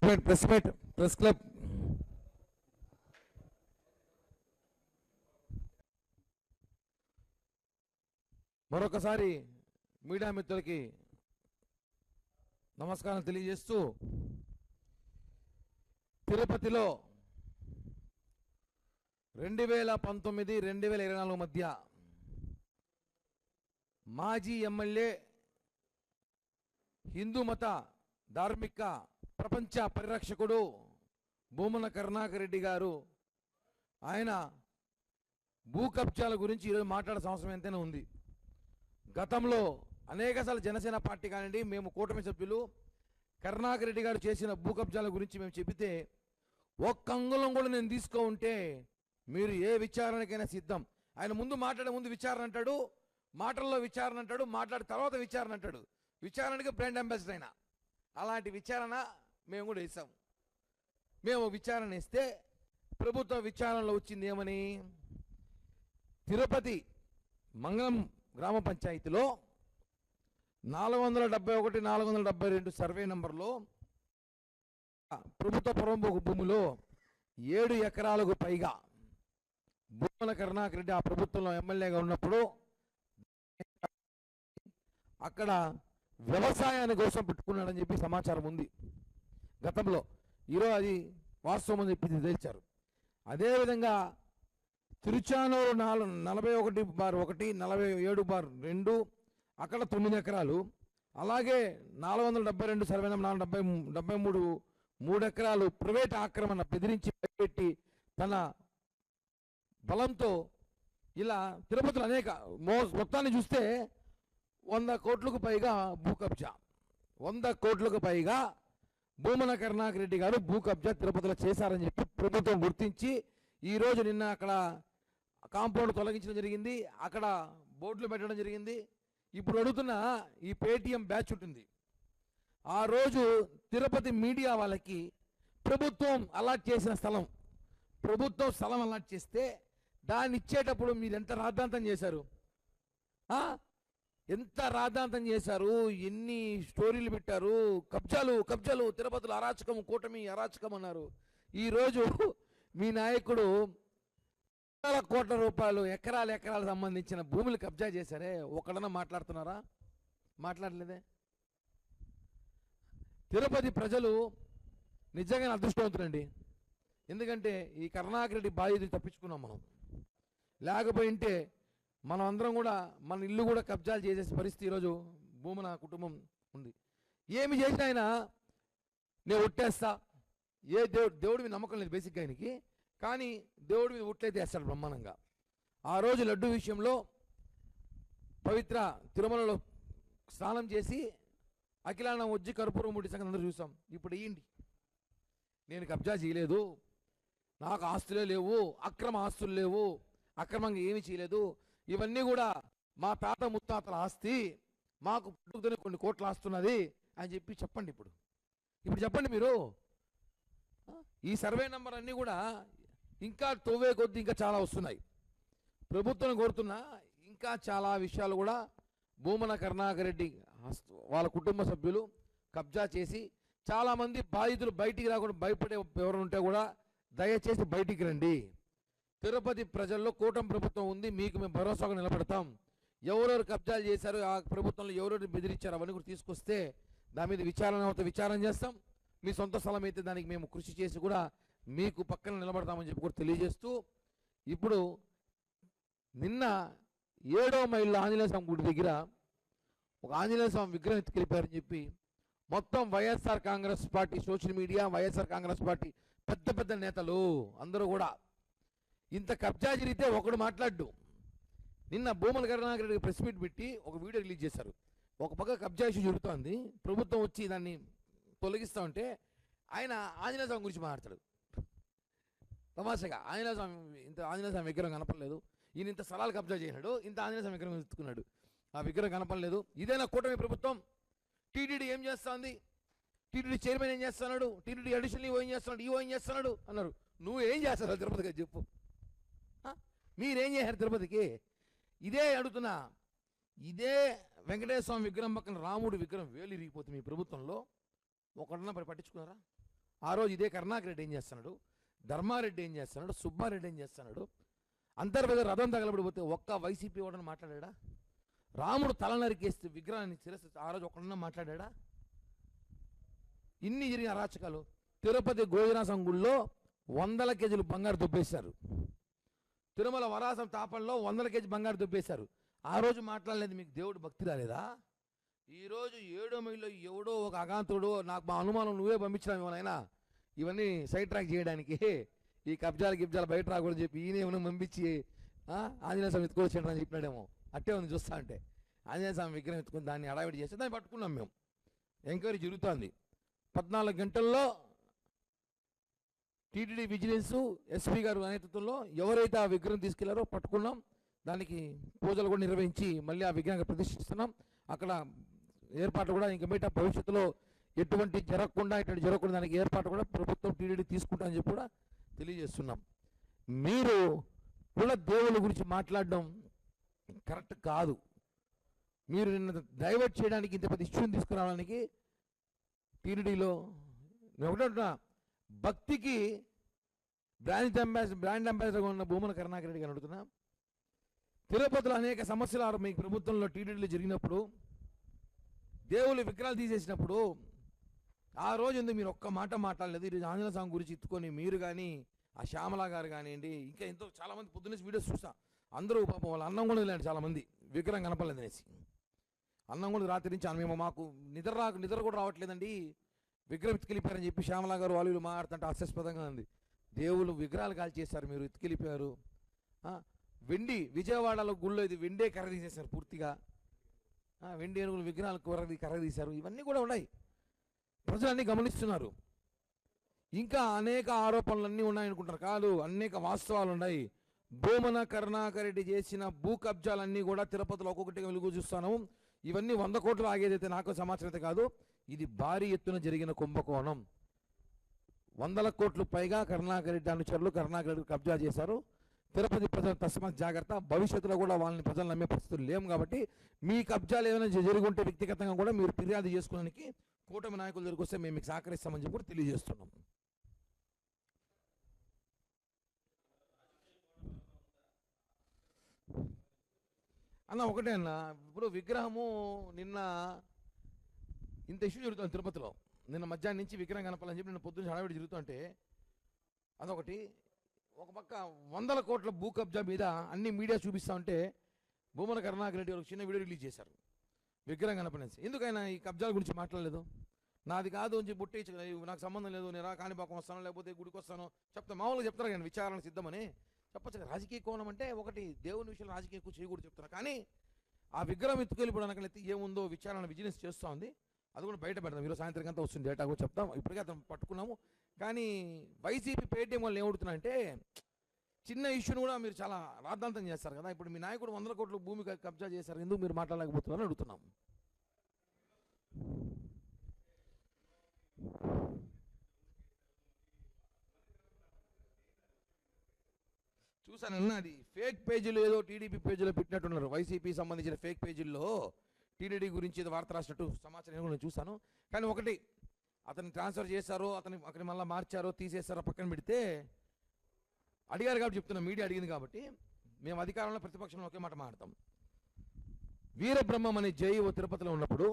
Press club మరొకసారి media మిత్రులకి నమస్కారం తెలియజేస్తూ, తిరుపతిలో 2019-2024 మధ్య మాజీ ఎమ్మెల్యే, హిందూ మత ధార్మిక ప్రపంచ పరిరక్షకుడు భూమన కరుణాకర్ రెడ్డి గారు ఆయన భూ కబ్జాల గురించి ఈరోజు మాట్లాడాల్సిన అవసరం ఎంతైనా ఉంది. గతంలో అనేకసార్లు జనసేన పార్టీ కానివ్వండి, మేము కూటమి సభ్యులు కరుణాకర్ రెడ్డి గారు చేసిన భూ కబ్జాల గురించి మేము చెబితే ఒక్క అంగుళం కూడా నేను తీసుకో ఉంటే మీరు ఏ విచారణకైనా సిద్ధం. ఆయన మాట్లాడే ముందు విచారణ అంటాడు, మాటల్లో విచారణ అంటాడు, మాట్లాడిన తర్వాత విచారణ అంటాడు. విచారణకి బ్రాండ్ అంబాసిడర్ అయినా అలాంటి విచారణ మేము కూడా వేసాం. మేము విచారణ ఇస్తే ప్రభుత్వ విచారణలో వచ్చింది ఏమని, తిరుపతి మంగళం గ్రామ పంచాయతీలో 471-472 సర్వే నంబర్లో ప్రభుత్వ పొరంబోకు భూమిలో 7 ఎకరాలకు పైగా భూమన కరుణాకర్ రెడ్డి ఆ ప్రభుత్వంలో ఎమ్మెల్యేగా ఉన్నప్పుడు అక్కడ వ్యవసాయాన్ని కోసం పెట్టుకున్నాడని చెప్పి సమాచారం ఉంది గతంలో. ఈరోజు అది వాస్తవం అని చెప్పి తేల్చారు. అదేవిధంగా తిరుచానూరు 41/1, 47/2 అక్కడ 9 ఎకరాలు, అలాగే 472 సర్వే నంబర్ 473 ఎకరాలు ప్రైవేట్ ఆక్రమణ బెదిరించి పెట్టి తన బలంతో ఇలా తిరుపతిలో అనేక మొత్తాన్ని చూస్తే 100 కోట్లకు పైగా భూ కబ్జా, 100 కోట్లకు పైగా భూమన కరుణాకర్ రెడ్డి గారు భూ కబ్జా తిరుపతిలో చేశారని చెప్పి ప్రభుత్వం గుర్తించి ఈరోజు నిన్న అక్కడ కాంపౌండ్ తొలగించడం జరిగింది, అక్కడ బోర్డులు పెట్టడం జరిగింది. ఇప్పుడు అడుగుతున్న ఈ పేటీఎం బ్యాచ్ ఉంటుంది, ఆ రోజు తిరుపతి మీడియా వాళ్ళకి ప్రభుత్వం అలాట్ చేసిన స్థలం, ప్రభుత్వం స్థలం అలాట్ చేస్తే దాన్ని ఇచ్చేటప్పుడు మీరు ఎంత రాద్ధాంతం చేశారు, ఎంత రాద్ధాంతం చేశారు, ఎన్ని స్టోరీలు పెట్టారు. కబ్జాలు తిరుపతిలో అరాచకం, కూటమి అరాచకం అన్నారు. ఈరోజు మీ నాయకుడు కోట్ల రూపాయలు ఎకరాలు సంబంధించిన భూములు కబ్జా చేశారే, ఒకడన్నా మాట్లాడుతున్నారా? మాట్లాడలేదే. తిరుపతి ప్రజలు నిజంగా అదృష్టవంతులండి. ఎందుకంటే ఈ కరుణాకర్ రెడ్డి బాధ్యతలు తప్పించుకున్నాం మనం. లేకపోయింటే మనం అందరం కూడా మన ఇల్లు కూడా కబ్జాలు చేసే పరిస్థితి ఈరోజు భూమన కుటుంబం ఉంది. ఏమి చేసినా ఆయన నేను ఒట్టేస్తా, ఏ దేవుడి మీద నమ్మకం లేదు బేసిక్గా ఆయనకి, కానీ దేవుడి మీద ఒట్లయితే వేస్తాడు బ్రహ్మాండంగా. ఆ రోజు లడ్డు విషయంలో పవిత్ర తిరుమలలో స్నానం చేసి అఖిలాండం వచ్చి కర్పూరం ముట్టి సంగతి అందరూ చూసాం. ఇప్పుడు ఇయ్యండి, నేను కబ్జా చేయలేదు, నాకు ఆస్తులే లేవు, అక్రమ ఆస్తులు లేవు, అక్రమంగా ఏమీ చేయలేదు, ఇవన్నీ కూడా మా తాత ముత్తాతల ఆస్తి, మాకు పుట్టుకతోనే కొన్ని కోట్ల ఆస్తున్నది అని చెప్పి చెప్పండి. ఇప్పుడు చెప్పండి మీరు. ఈ సర్వే నెంబర్ అన్నీ కూడా ఇంకా తవ్వే కొద్దీ ఇంకా చాలా వస్తున్నాయి. ప్రభుత్వం కోరుతున్నా ఇంకా చాలా విషయాలు కూడా భూమన కరుణాకర్ రెడ్డి వాళ్ళ కుటుంబ సభ్యులు కబ్జా చేసి చాలామంది బాధితులు బయటికి రాకుండా భయపడే ఎవరు ఉంటే కూడా దయచేసి బయటికి రండి. తిరుపతి ప్రజల్లో కూటమి ప్రభుత్వం ఉంది, మీకు మేము భరోసాగా నిలబడతాం. ఎవరెవరు కబ్జాలు చేశారు, ఆ ప్రభుత్వంలో ఎవరెవరు బెదిరించారు అవన్నీ కూడా తీసుకొస్తే దాని మీద విచారణ చేస్తాం. మీ సొంత స్థలం అయితే దానికి మేము కృషి చేసి కూడా మీకు పక్కన నిలబడతామని చెప్పి కూడా తెలియజేస్తూ, ఇప్పుడు నిన్న 7వ మైల్లో ఆంజనేయ స్వామి గుడి దగ్గర ఒక ఆంజనేయ స్వామి విగ్రహం ఎత్తుకెళ్ళిపోయారని చెప్పి మొత్తం YSR Congress party social media, YSR Congress party పెద్ద నేతలు అందరూ కూడా ఇంత కబ్జా జరిగితే ఒకడు మాట్లాడు. నిన్న భూమన కరుణాకర్ రెడ్డి ప్రెస్ మీట్ పెట్టి ఒక వీడియో రిలీజ్ చేశారు. ఒక పక్క కబ్జా ఇష్యూ జరుగుతోంది, ప్రభుత్వం వచ్చి దాన్ని తొలగిస్తూ ఉంటే ఆయన ఆంజనేయ స్వామి గురించి మాట్లాడతాడు తమాషగా. ఆంజనేయ స్వామి విగ్రహం కనపడలేదు, ఈయన ఇంత స్థలాలు కబ్జా చేశాడు, ఇంత ఆంజనేయ స్వామి విగ్రహం ఎత్తుకున్నాడు, ఆ విగ్రహం కనపడలేదు. ఇదేనా కూటమి ప్రభుత్వం? టీటీడీ ఏం చేస్తుంది, టీటీడీ చైర్మన్ ఏం చేస్తున్నాడు, టీటీడీ అడిషనల్ ఈవో ఏం చేస్తున్నాడు, ఈవో ఏం చేస్తున్నాడు అన్నారు. నువ్వు ఏం చేస్తావు తిరుపతికి చెప్పు, మీరేం చేశారు తిరుపతికి? ఇదే అడుగుతున్నా. ఇదే వెంకటేశ్వర స్వామి విగ్రహం పక్కన రాముడు విగ్రహం వేలు ఇరిగిపోతుంది మీ ప్రభుత్వంలో, ఒకడన్నా పట్టించుకున్నారా? ఆ రోజు ఇదే కరుణాకర్ రెడ్డి ఏం చేస్తున్నాడు, ధర్మారెడ్డి ఏం చేస్తున్నాడు, సుబ్బారెడ్డి ఏం చేస్తున్నాడు, అంతర్వేద రథం తగలబడిపోతే ఒక్క వైసీపీ వాడని మాట్లాడా? రాముడు తల నరికేస్తే విగ్రహాన్ని శిరస్సు ఆ రోజు ఒక్కడన్నా మాట్లాడా? ఇన్ని జరిగిన అరాచకాలు. తిరుపతి గోవినాసం గుళ్ళో 100 కేజీలు బంగారు దొబ్బేశారు. తిరుమల వరాసం తాపంలో 100 కేజీ బంగారు దొబ్బేశారు. ఆ రోజు మాట్లాడలేదు. మీకు దేవుడు భక్తి రాలేదా? ఈరోజు 7వ మైల్లో ఎవడో ఒక అగాంతుడు, నాకు మా అనుమానం నువ్వే పంపించినావు ఏమైనా ఇవన్నీ సైడ్ ట్రాక్ చేయడానికి, ఈ గిబ్జాలు బయట రాకూడదని చెప్పి ఈయన ఏమైనా పంపించి ఆంజనేయ స్వామి ఎత్తుకొచ్చాడు అని చెప్పినాడేమో. అట్టే ఉంది చూస్తా అంటే. ఆంజనేయ స్వామి విగ్రహం ఎత్తుకుని దాన్ని అడావిడి చేస్తే దాన్ని పట్టుకున్నాం మేము. ఎంక్వైరీ జరుగుతుంది. 14 గంటల్లో టీటీడీ విజిలెన్స్ ఎస్పీ గారు నేతృత్వంలో ఎవరైతే ఆ విగ్రహం తీసుకెళ్లారో పట్టుకున్నాం. దానికి పూజలు కూడా నిర్వహించి మళ్ళీ ఆ విగ్రహాన్ని ప్రతిష్ఠిస్తున్నాం. అక్కడ ఏర్పాట్లు కూడా ఇంకా మీట భవిష్యత్తులో ఎటువంటి జరగకుండా దానికి ఏర్పాటు కూడా ప్రభుత్వం టీటీడీ తీసుకుంటామని చెప్పి కూడా తెలియజేస్తున్నాం. మీరు కూడా దేవుళ్ళ గురించి మాట్లాడడం కరెక్ట్ కాదు. మీరు నిన్న డైవర్ట్ చేయడానికి ఇంత పెద్ద ఇష్యూని తీసుకురావడానికి టీటీడీలో ఒకటంటున్నా, భక్తికి బ్రాండ్ అంబాసిడర్గా ఉన్న భూమన కరుణాకర్ రెడ్డి గారు అడుగుతున్నా. తిరుపతిలో అనేక సమస్యలు మీకు ప్రభుత్వంలో టీటీడీలో జరిగినప్పుడు, దేవుళ్ళు విగ్రహాలు తీసేసినప్పుడు ఆ రోజు ఎందుకు మీరు ఒక్క మాట మాట్లాడలేదు? ఈరోజు ఆంజనేయ స్వామి గురించి ఎత్తుకొని మీరు కానీ, ఆ శ్యామల గారు కానివ్వండి, ఇంకా ఎంతో చాలామంది పొద్దున్నేసి వీడియోస్ చూసా. అందరూ పాపం వాళ్ళ అన్నం కూడా లేండి, చాలామంది విగ్రహం కనపడలేదు అనేసి అన్నం కూడా రాత్రి నుంచి మేము మాకు నిద్ర కూడా రావట్లేదండి, విగ్రహం ఎత్తుకెళ్ళిపోయారని చెప్పి శ్యామల గారు వాళ్ళు మాట్లాడుతుంటే హాస్యాస్పదంగా ఉంది. దేవుళ్ళు విగ్రహాలు కాల్ చేశారు, మీరు ఎత్తుకెళ్ళిపోయారు. వెండి విజయవాడలో గుళ్ళో ఇది వెండే కర్ర తీసేశారు పూర్తిగా. వెండి ఏనుగులు విగ్రహాలు కర్ర తీశారు. ఇవన్నీ కూడా ఉన్నాయి, ప్రజలన్నీ గమనిస్తున్నారు. ఇంకా అనేక ఆరోపణలన్నీ ఉన్నాయనుకుంటారు, కాదు, అనేక వాస్తవాలు ఉన్నాయి. భూమన కరుణాకర్ రెడ్డి చేసిన భూ కబ్జాలన్నీ కూడా తిరుపతిలో ఒక్కొక్కటిగా వెలుగు చూస్తాను. ఇవన్నీ 100 కోట్లు ఆగేదైతే నాకు సమాచారం అయితే కాదు, ఇది భారీ ఎత్తున జరిగిన కుంభకోణం. 100 కోట్లు పైగా కరుణాకర్ రెడ్డి అనుచరులు కరుణాకర్ రెడ్డి కబ్జా చేశారు. తిరుపతి ప్రజలు తస్మాత్ జాగ్రత్త. భవిష్యత్తులో కూడా వాళ్ళని ప్రజలు నమ్మే పరిస్థితులు లేవు కాబట్టి మీ కబ్జాలు ఏమైనా జరిగి ఉంటే వ్యక్తిగతంగా కూడా మీరు ఫిర్యాదు చేసుకోవడానికి కూటమి నాయకుల దగ్గరికి వస్తే మేము మీకు సహకరిస్తామని చెప్పి కూడా తెలియజేస్తున్నాం. అన్న ఒకటే అన్న, ఇప్పుడు విగ్రహము నిన్న ఇంత ఇష్యూ జరుగుతుంది తిరుపతిలో. నిన్న మధ్యాహ్నం నుంచి విగ్రహం కనపాలని చెప్పి నిన్న పొద్దున్న హడావిడి జరుగుతుంటే అదొకటి. ఒక పక్క 100 కోట్ల భూ కబ్జా మీద అన్ని మీడియా చూపిస్తూ ఉంటే భూమన కరుణాకర్ రెడ్డి ఒక చిన్న వీడియో రిలీజ్ చేశారు విగ్రహం కనపడేసి. ఎందుకైనా ఈ కబ్జాల గురించి మాట్లాడలేదు? నాది కాదు అని చెప్పి బుట్టి నాకు సంబంధం లేదు, నేను కాణిపాకం వస్తాను లేకపోతే గుడికి వస్తాను చెప్తా, మామూలుగా చెప్తారు కానీ విచారణ సిద్ధమని చెప్పచ్చు కదా. రాజకీయ కోణం అంటే ఒకటి, దేవుని విషయంలో రాజకీయ ఎక్కువ చేయకూడదు చెప్తున్నా. కానీ ఆ విగ్రహం ఎత్తుకెళ్ళిపోవడానికి ఏముందో విచారణ విజిలెన్స్ చేస్తూ ఉంది. అది కూడా బయట పెడతాం, ఈరోజు సాయంత్రం అంతా వస్తుంది డేటా కూడా చెప్తాం. ఇప్పటికే అతను పట్టుకున్నాము. కానీ వైసీపీ పేటీఎం వాళ్ళు ఏమవుతున్నారంటే చిన్న ఇష్యూని కూడా మీరు చాలా రాద్ధాంతం చేస్తారు కదా. ఇప్పుడు మీ నాయకుడు 100 కోట్ల భూమి కబ్జా చేశారు, ఎందుకు మీరు మాట్లాడలేకపోతున్నారని అడుగుతున్నాం. చూసానన్నా, అది ఫేక్ పేజీలు ఏదో టీడీపీ పేజీలో పెట్టినట్టున్నారు. వైసీపీ సంబంధించిన ఫేక్ పేజీల్లో టీడీడీ గురించి ఏదో వార్త రాసినట్టు సమాచారం నేను చూశాను. కానీ ఒకటి, అతన్ని ట్రాన్స్ఫర్ చేశారో అక్కడ మళ్ళీ మార్చారో తీసేశారో పక్కన పెడితే అడిగారు కాబట్టి చెప్తున్నాం, మీడియా అడిగింది కాబట్టి. మేము అధికారంలో ప్రతిపక్షంలో ఒకే మాట మాట్లాడతాం. వీరబ్రహ్మం అనే జేఈఓ తిరుపతిలో ఉన్నప్పుడు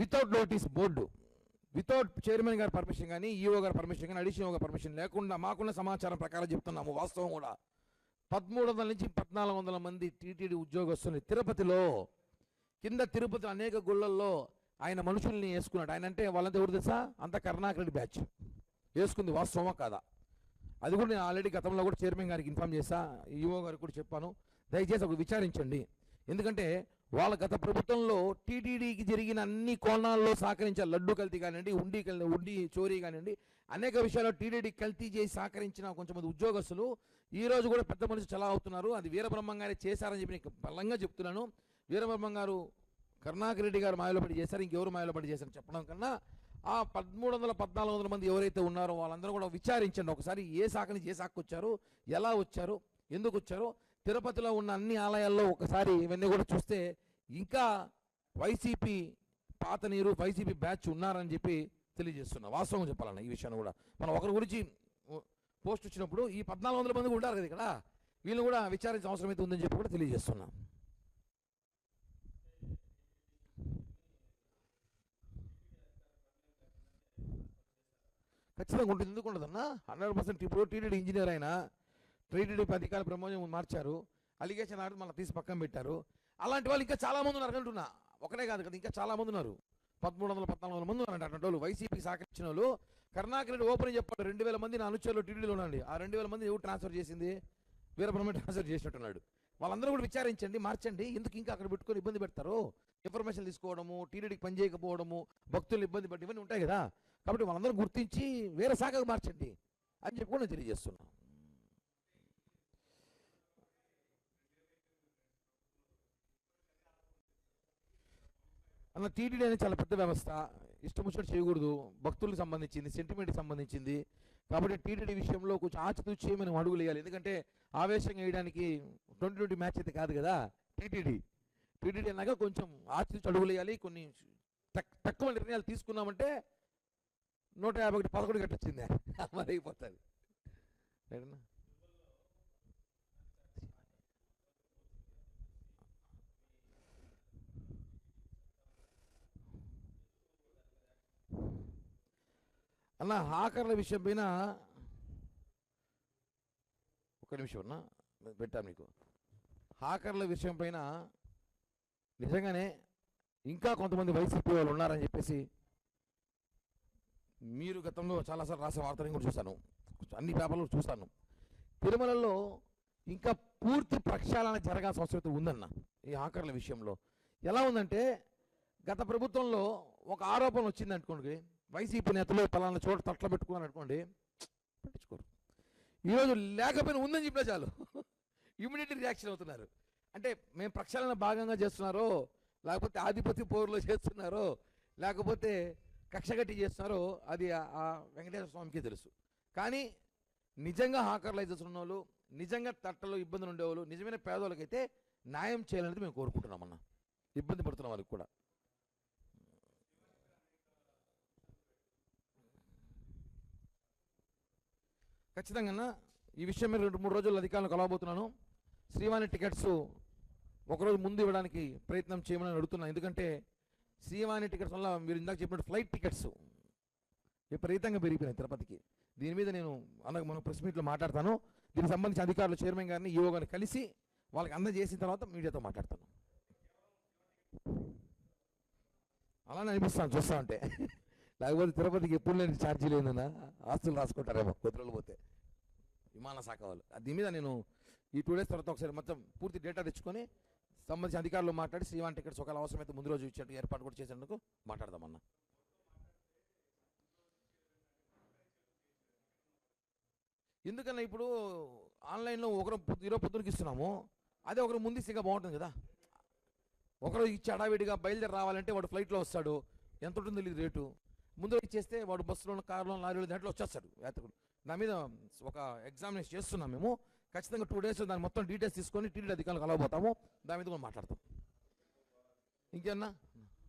without notice board, without chairman గారి పర్మిషన్ కానీ, ఈఓ గారి పర్మిషన్ కానీ, అడిషనల్ గారి పర్మిషన్ లేకుండా మాకున్న సమాచారం ప్రకారం చెప్తున్నాము, వాస్తవం కూడా 1300 నుంచి 1400 మంది టీటీడీ ఉద్యోగస్తుల్ని తిరుపతిలో కింద తిరుపతి అనేక గుళ్ళల్లో ఆయన మనుషుల్ని వేసుకున్నాడు. ఆయన అంటే వాళ్ళంతా ఎవరు తెలుసా? అంత కరుణాకర్ రెడ్డి బ్యాచ్ వేసుకుంది. వాస్తవమా కాదా? అది కూడా నేను ఆల్రెడీ గతంలో కూడా చైర్మన్ గారికి ఇన్ఫార్మ్ చేశా, ఈఓ గారికి కూడా చెప్పాను. దయచేసి ఒక విచారించండి. ఎందుకంటే వాళ్ళ గత ప్రభుత్వంలో టీటీడీకి జరిగిన అన్ని కోణాల్లో సహకరించారు. లడ్డు కల్తీ కానివ్వండి, ఉండి చోరీ కానివ్వండి, అనేక విషయాల్లో టీటీడీ కల్తీ చేసి సహకరించిన కొంచెంమంది ఉద్యోగస్తులు ఈరోజు కూడా పెద్ద మనిషి చలా అవుతున్నారు. అది వీరబ్రహ్మం గారే చేశారని చెప్పి నేను బలంగా చెప్తున్నాను. వీరబ్రహ్మం గారు కరుణాకర్ రెడ్డి గారు మాయలో పడి చేశారు, ఇంకెవరు మాయలో పడి చేశారని చెప్పడం కన్నా ఆ 1300 1400 మంది ఎవరైతే ఉన్నారో వాళ్ళందరూ కూడా విచారించండి ఒకసారి. ఏ శాఖ నుంచి ఏ శాఖకు వచ్చారు, ఎలా వచ్చారు, ఎందుకు వచ్చారో. తిరుపతిలో ఉన్న అన్ని ఆలయాల్లో ఒకసారి ఇవన్నీ కూడా చూస్తే ఇంకా వైసీపీ పాత నీరు, వైసీపీ బ్యాచ్ ఉన్నారని చెప్పి తెలియజేస్తున్నా. వాస్తవం చెప్పాలన్న ఈ విషయాన్ని కూడా మనం ఒకరి గురించి పోస్ట్ వచ్చినప్పుడు ఈ 1400 మంది ఉంటారు కదా ఇక్కడ, వీళ్ళు కూడా విచారించిన అవసరం అయితే ఉందని చెప్పి కూడా తెలియజేస్తున్నా. ఖచ్చితంగా ఉంటుంది, ఎందుకు ఉండదన్నా? 100%. ఇప్పుడు టీటీడీ ఇంజనీర్ అయినా టీటీడీ అధికారుల ప్రమోజం మార్చారు, అలిగేషన్ ఆర్డర్ మళ్ళీ తీసి పక్కన పెట్టారు. అలాంటి వాళ్ళు ఇంకా చాలామంది ఉన్నారు అంటున్నా, ఒకనే కాదు కదా, ఇంకా చాలామంది ఉన్నారు. 1300-1400 మంది ఉన్నారంట అటువంటి వాళ్ళు, వైసీపీ సహకరించిన వాళ్ళు. కరుణాకర్ రెడ్డి ఓపెన్ చెప్పాడు, 2000 మంది నా అనుచరులు టీటీడీలో ఉండండి. ఆ 2000 మంది ఎవరు ట్రాన్స్ఫర్ చేసింది? వీరబ్రహ్మ ట్రాన్స్ఫర్ చేసినట్టున్నాడు. వాళ్ళందరూ కూడా విచారించండి, మార్చండి. ఎందుకు ఇంకా అక్కడ పెట్టుకొని ఇబ్బంది పెడతారు? ఇన్ఫర్మేషన్ తీసుకోవడము, టీటీడీకి పని చేయకపోవడము, భక్తులు ఇబ్బంది పట్టి ఇవన్నీ ఉంటాయి కదా. కాబట్టి వాళ్ళందరూ గుర్తించి వేరే శాఖకు మార్చండి అని చెప్పి కూడా నేను తెలియజేస్తున్నాను. అన్న టీటీడీ అనేది చాలా పెద్ద వ్యవస్థ, ఇష్టం వచ్చినట్టు చేయకూడదు. భక్తులకు సంబంధించింది, సెంటిమెంట్కి సంబంధించింది. కాబట్టి టీటీడీ విషయంలో కొంచెం ఆచితూచి మనం అడుగులు వేయాలి. ఎందుకంటే ఆవేశంగా వేయడానికి 2020 మ్యాచ్ అయితే కాదు కదా టీటీడీ అన్నాక కొంచెం ఆచితూచి అడుగులు వేయాలి. కొన్ని తక్కువ నిర్ణయాలు తీసుకున్నామంటే 151 కట్టొచ్చింది మరి అయిపోతుంది. అన్న హాకర్ల విషయం పైన ఒక నిమిషం అన్న పెట్టాను మీకు. హాకర్ల విషయం పైన నిజంగానే ఇంకా కొంతమంది వైసీపీ వాళ్ళు ఉన్నారని చెప్పేసి మీరు గతంలో చాలాసార్లు రాసే వార్తలను కూడా చూశాను, అన్ని పేపర్లు చూస్తాను. తిరుమలలో ఇంకా పూర్తి ప్రక్షాళన జరగాల్సిన అవసరం ఉందన్న ఈ హాకర్ల విషయంలో. ఎలా ఉందంటే గత ప్రభుత్వంలో ఒక ఆరోపణ వచ్చింది అనుకోండి, వైసీపీ నేతలు పలానా చోట తట్ల పెట్టుకున్నారు అనుకోండి, పట్టించుకోరు. ఈరోజు లేకపోయినా ఉందని చెప్పినా చాలు ఇమీడియట్ రియాక్షన్ అవుతున్నారు. అంటే మేము ప్రక్షాళన భాగంగా చేస్తున్నారో, లేకపోతే ఆధిపత్య పోరులో చేస్తున్నారో, లేకపోతే కక్షగట్టి చేస్తున్నారో అది ఆ వెంకటేశ్వర స్వామికి తెలుసు. కానీ నిజంగా హాకర్లు చేస్తున్న వాళ్ళు, నిజంగా తట్టలో ఇబ్బందులు ఉండేవాళ్ళు, నిజమైన పేదవాళ్ళకైతే న్యాయం చేయాలనేది మేము కోరుకుంటున్నామన్న. ఇబ్బంది పడుతున్న వాళ్ళకి కూడా. ఖచ్చితంగా ఈ విషయం మీద 2-3 రోజుల్లో అధికారులను కలవబోతున్నాను. శ్రీవాణి టికెట్స్ ఒకరోజు ముందు ఇవ్వడానికి ప్రయత్నం చేయమని అడుగుతున్నాను. ఎందుకంటే శ్రీవాణి టికెట్స్ వల్ల మీరు ఇందాక చెప్పినట్టు ఫ్లైట్ టికెట్స్ విపరీతంగా పెరిగిపోయినాయి తిరుపతికి. దీని మీద నేను మనం ప్రెస్ మీట్లో మాట్లాడతాను. దీనికి సంబంధించి అధికారులు చైర్మన్ గారిని, ఈఓ గారిని కలిసి వాళ్ళకి అందజేసిన తర్వాత మీడియాతో మాట్లాడతాను. అలానే అనిపిస్తాను చూస్తా ఉంటే. లేకపోతే తిరుపతికి ఎప్పుడు లేని ఛార్జీలు ఏందన్నా, ఆస్తులు రాసుకుంటారేమో కొద్ది రోజులు పోతే విమాన శాఖ వాళ్ళు. దీని మీద నేను ఈ 2 డేస్ తర్వాత ఒకసారి మొత్తం పూర్తి డేటా తెచ్చుకొని సంబంధించిన అధికారులు మాట్లాడి శ్రీవాణి టికెట్స్ ఒకవేళ అవసరమైతే ముందు రోజు ఇచ్చేట్టు ఏర్పాటు కూడా చేసేందుకు మాట్లాడదామన్న. ఎందుకన్నా ఇప్పుడు ఆన్లైన్లో ఈరోజు పొద్దునకి ఇస్తున్నాము, అదే ఒకరు ముందు ఇస్తే బాగుంటుంది కదా. ఒకరు ఇచ్చి హడావిడిగా బయలుదేరి రావాలంటే వాడు ఫ్లైట్లో వస్తాడు, ఎంత ఉంటుందో తెలియదు రేటు. ముందు ఇచ్చేస్తే వాడు బస్సులో, కారులో, లారీలో దాంట్లో వచ్చేస్తాడు యాత్రికుడు. దాని మీద ఒక ఎగ్జామినేషన్ చేస్తున్నాం మేము. ఖచ్చితంగా 2 డేస్ దాని మొత్తం డీటెయిల్స్ తీసుకొని టీటీడీ అధికారులు కలవబోతాము. దాని మీద కూడా మాట్లాడతాం. ఇంకేమన్నా